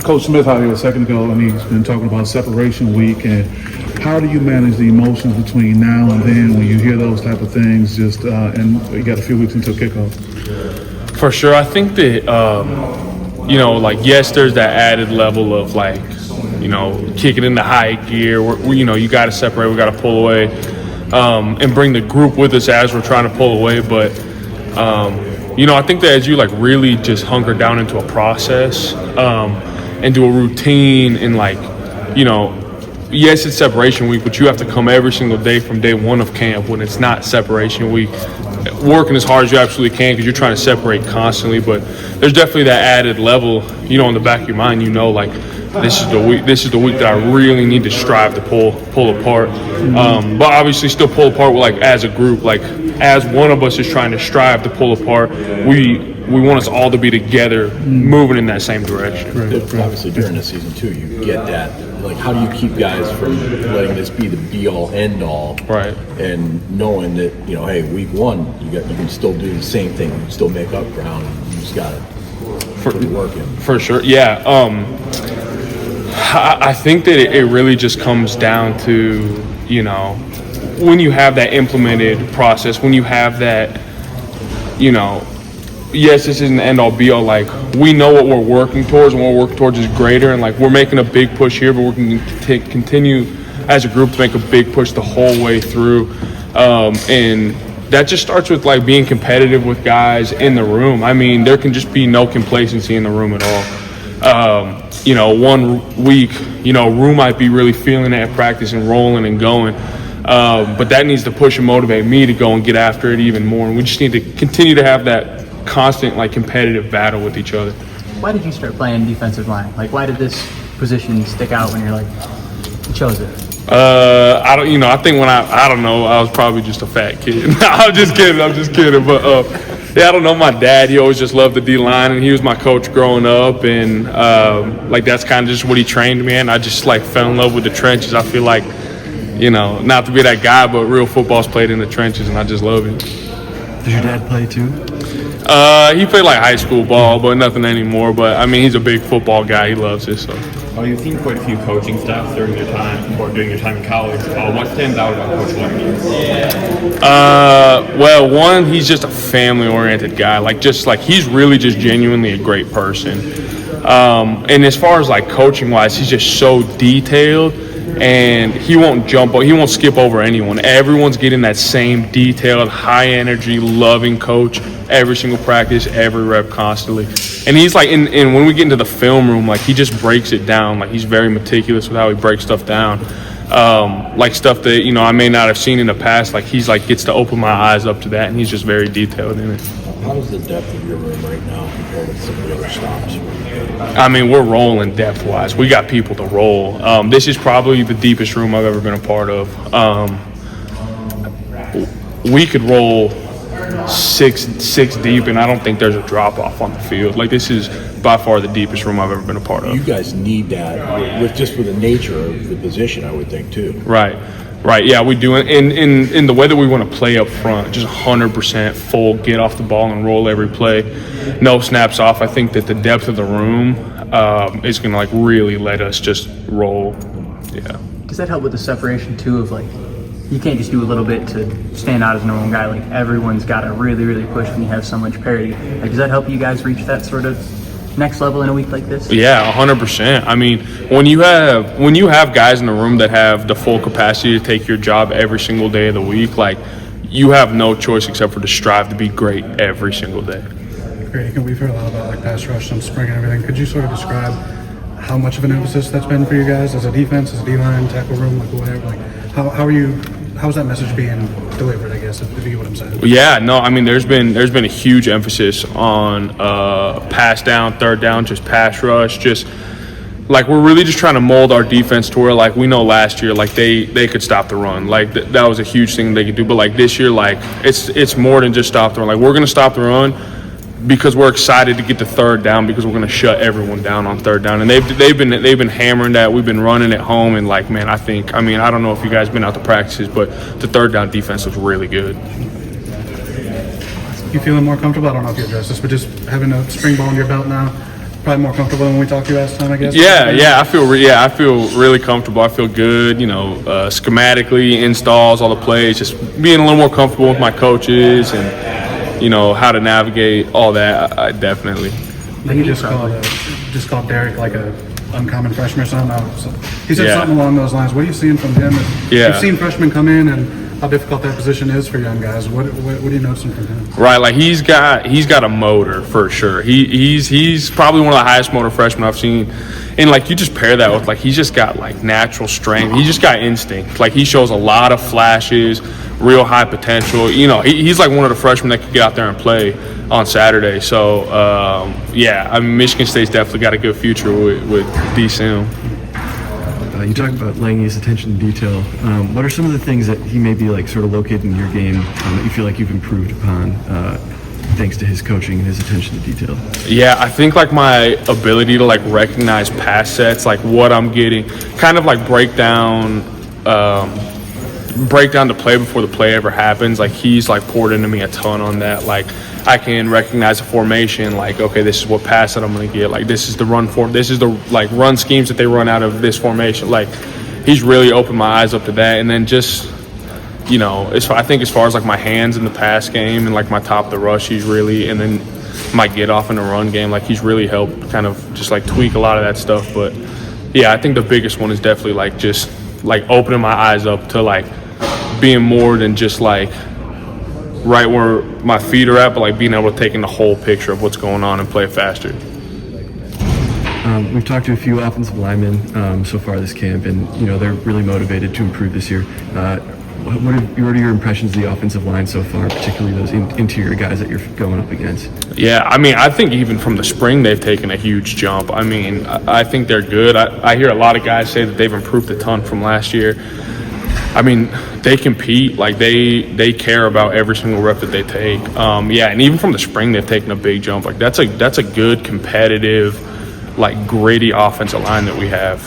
Coach Smith out here a second ago, and he's been talking about separation week. And how do you manage the emotions between now and then when you hear those type of things? And you got a few weeks until kickoff. For sure, I think that yes, there's that added level of kicking into high gear. You got to separate, we got to pull away, and bring the group with us as we're trying to pull away. But I think that as you really just hunker down into a process and do a routine and yes, it's separation week, but you have to come every single day from day one of camp when it's not separation week, working as hard as you absolutely can because you're trying to separate constantly. But there's definitely that added level, in the back of your mind, this is the week that I really need to strive to pull apart. But obviously still pull apart as a group, as one of us is trying to strive to pull apart, we want us all to be together moving in that same direction. Right. Obviously during the season too, you get that. How do you keep guys from letting this be the be-all, end-all? Right. And knowing that, hey, week one, you can still do the same thing, you can still make up ground. You just got to put the work in. For sure, yeah. I think that it really just comes down to, when you have that implemented process, when you have that, yes, this isn't the end all be all. We know what we're working towards, and what we're working towards is greater. And we're making a big push here, but we're going to continue as a group to make a big push the whole way through. And that just starts with being competitive with guys in the room. I mean, there can just be no complacency in the room at all. 1 week, Rue might be really feeling it at practice and rolling and going. But that needs to push and motivate me to go and get after it even more. And we just need to continue to have that constant competitive battle with each other. Why did you start playing defensive line? Why did this position stick out when you chose it? I think when I don't know, I was probably just a fat kid. I'm just kidding. But I don't know, my dad, he always just loved the D-line, and he was my coach growing up, and that's kind of just what he trained me in. I just fell in love with the trenches. I feel not to be that guy, but real football's played in the trenches, and I just love it. Does your dad play too? He played high school ball, but nothing anymore. But I mean, he's a big football guy. He loves it. So. You've seen quite a few coaching staffs during your time in college. What stands out about Coach Larkin? One, he's just a family-oriented guy. He's really just genuinely a great person. And as far as coaching-wise, he's just so detailed. And he won't skip over anyone. Everyone's getting that same detailed, high energy, loving coach every single practice, every rep, constantly. And he's and when we get into the film room, he just breaks it down. He's very meticulous with how he breaks stuff down. Stuff that I may not have seen in the past. He's gets to open my eyes up to that, and he's just very detailed in it. How is the depth of your room right now compared with some of the other stops? I mean, we're rolling depth-wise. We got people to roll. This is probably the deepest room I've ever been a part of. We could roll six deep, and I don't think there's a drop-off on the field. This is by far the deepest room I've ever been a part of. You guys need that with the nature of the position, I would think, too. Right, yeah, we do. In the way that we want to play up front, just 100% full, get off the ball and roll every play, no snaps off. I think that the depth of the room is going to really let us just roll. Yeah. Does that help with the separation too? Of you can't just do a little bit to stand out as a normal guy. Everyone's got to really, really push when you have so much parity. Does that help you guys reach that sort of next level in a week like this? Yeah, 100%. I mean, when you have guys in the room that have the full capacity to take your job every single day of the week, you have no choice except for to strive to be great every single day. Grady, we've heard a lot about pass rush and spring and everything. Could you sort of describe how much of an emphasis that's been for you guys as a defense, as a D-line, tackle room, whatever? How's that message being delivered, I guess, if you get what I'm saying? Yeah, no, I mean, there's been a huge emphasis on pass down, third down, just pass rush, just we're really just trying to mold our defense to where we know last year they could stop the run. That was a huge thing they could do, but this year it's more than just stop the run. We're going to stop the run because we're excited to get to third down because we're going to shut everyone down on third down. And they've been hammering that. We've been running at home, and I don't know if you guys been out to practices, but the third down defense looks really good. You feeling more comfortable? I don't know if you addressed this, but just having a spring ball in your belt now, probably more comfortable than when we talked to you last time, I guess. I feel really comfortable. I feel good, schematically, installs, all the plays, just being a little more comfortable with my coaches and, how to navigate all that. I definitely. I think you just called Derek like a uncommon freshman or something. So he said something along those lines. What are you seeing from him? You've seen freshmen come in and how difficult that position is for young guys. What are you noticing from him? Right, like he's got a motor for sure. He's probably one of the highest motor freshmen I've seen. And like you just pair that with like he's just got like natural strength. He just got instinct. Like he shows a lot of flashes, real high potential. He's like one of the freshmen that could get out there and play on Saturday. So Michigan State's definitely got a good future with D. Sim. You talk about laying his attention to detail. What are some of the things that he may be like sort of located in your game that you feel like you've improved upon thanks to his coaching and his attention to detail? Yeah, I think like my ability to like recognize pass sets, like what I'm getting, kind of like break down the play before the play ever happens. Like he's like poured into me a ton on that. Like I can recognize a formation, like, okay, this is what pass that I'm going to get. Like this is the run form. This is the like run schemes that they run out of this formation. Like he's really opened my eyes up to that. And then just, I think as far as like my hands in the pass game and like my top of the rush, he's really, and then my get off in the run game, like he's really helped kind of just like tweak a lot of that stuff. But yeah, I think the biggest one is definitely like just like opening my eyes up to like being more than just like right where my feet are at, but like being able to take in the whole picture of what's going on and play faster. We've talked to a few offensive linemen so far this camp, and they're really motivated to improve this year. What are your impressions of the offensive line so far, particularly those interior guys that you're going up against? Yeah, I think even from the spring they've taken a huge jump. I think they're good. I hear a lot of guys say that they've improved a ton from last year. They compete, like they care about every single rep that they take. And even from the spring they've taken a big jump. Like that's a good competitive, like gritty offensive line that we have.